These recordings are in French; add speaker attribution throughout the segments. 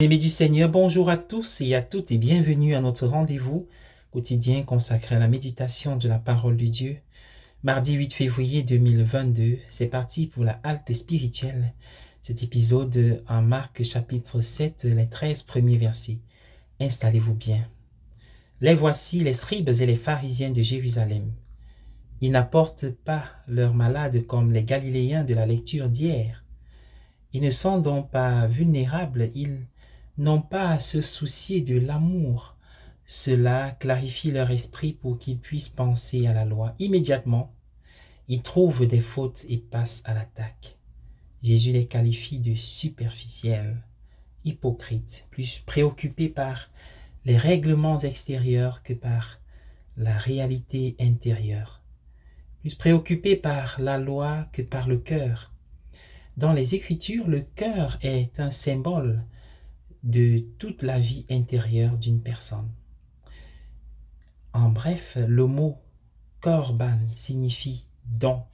Speaker 1: Amis du Seigneur, bonjour à tous et à toutes et bienvenue à notre rendez-vous quotidien consacré à la méditation de la parole de Dieu. Mardi 8 février 2022, c'est parti pour la halte spirituelle. Cet épisode en Marc chapitre 7, les 13 premiers versets. Installez-vous bien. Les voici les scribes et les pharisiens de Jérusalem. Ils n'apportent pas leurs malades comme les Galiléens de la lecture d'hier. Ils ne sont donc pas vulnérables, ils n'ont pas à se soucier de l'amour. Cela clarifie leur esprit pour qu'ils puissent penser à la loi. Immédiatement, ils trouvent des fautes et passent à l'attaque. Jésus les qualifie de superficiels, hypocrites, plus préoccupés par les règlements extérieurs que par la réalité intérieure, plus préoccupés par la loi que par le cœur. Dans les Écritures, le cœur est un symbole de toute la vie intérieure d'une personne. En bref, le mot korban signifie don.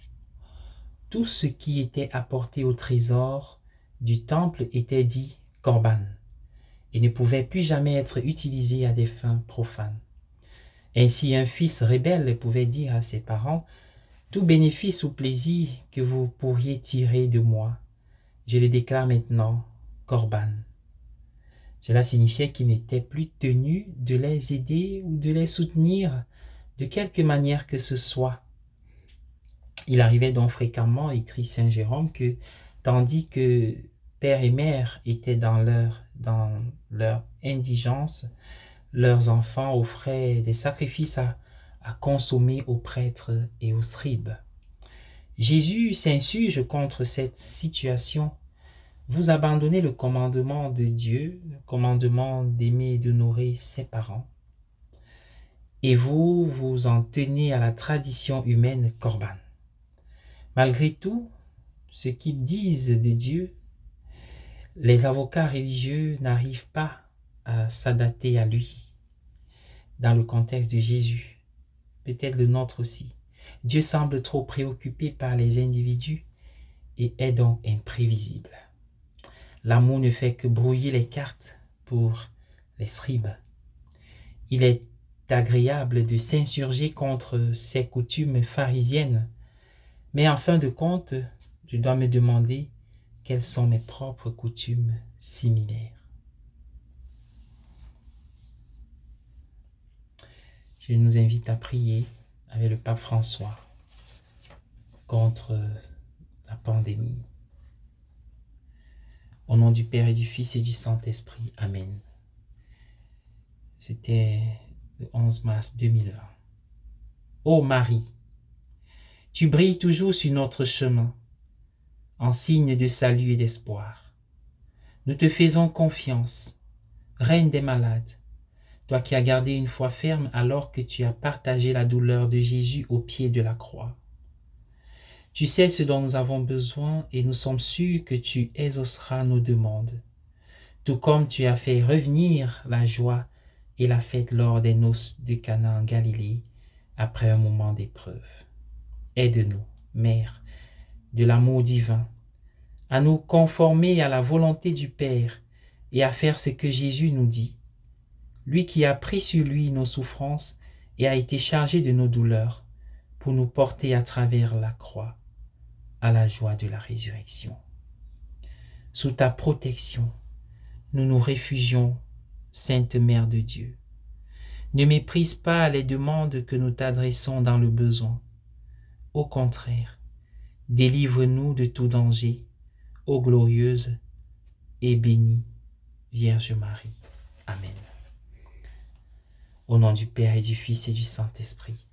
Speaker 1: Tout ce qui était apporté au trésor du temple était dit korban et ne pouvait plus jamais être utilisé à des fins profanes. Ainsi, un fils rebelle pouvait dire à ses parents: « Tout bénéfice ou plaisir que vous pourriez tirer de moi, je le déclare maintenant korban. » Cela signifiait qu'il n'était plus tenu de les aider ou de les soutenir de quelque manière que ce soit. Il arrivait donc fréquemment, écrit saint Jérôme, que tandis que père et mère étaient dans leur indigence, leurs enfants offraient des sacrifices à consommer aux prêtres et aux scribes. Jésus s'insurge contre cette situation. Vous abandonnez le commandement de Dieu, le commandement d'aimer et d'honorer ses parents, et vous vous en tenez à la tradition humaine korban. Malgré tout ce qu'ils disent de Dieu, les avocats religieux n'arrivent pas à s'adapter à lui. Dans le contexte de Jésus, peut-être le nôtre aussi, Dieu semble trop préoccupé par les individus et est donc imprévisible. L'amour ne fait que brouiller les cartes pour les scribes. Il est agréable de s'insurger contre ces coutumes pharisiennes, mais en fin de compte, je dois me demander quelles sont mes propres coutumes similaires. Je nous invite à prier avec le pape François contre la pandémie. Au nom du Père et du Fils et du Saint-Esprit. Amen. C'était le 11 mars 2020. Ô Marie, tu brilles toujours sur notre chemin, en signe de salut et d'espoir. Nous te faisons confiance, Reine des malades, toi qui as gardé une foi ferme alors que tu as partagé la douleur de Jésus au pied de la croix. Tu sais ce dont nous avons besoin et nous sommes sûrs que tu exauceras nos demandes, tout comme tu as fait revenir la joie et la fête lors des noces de Cana en Galilée après un moment d'épreuve. Aide-nous, Mère, de l'amour divin, à nous conformer à la volonté du Père et à faire ce que Jésus nous dit, lui qui a pris sur lui nos souffrances et a été chargé de nos douleurs pour nous porter à travers la croix à la joie de la résurrection. Sous ta protection, nous nous réfugions, Sainte Mère de Dieu. Ne méprise pas les demandes que nous t'adressons dans le besoin. Au contraire, délivre-nous de tout danger, ô glorieuse et bénie Vierge Marie. Amen. Au nom du Père et du Fils et du Saint-Esprit.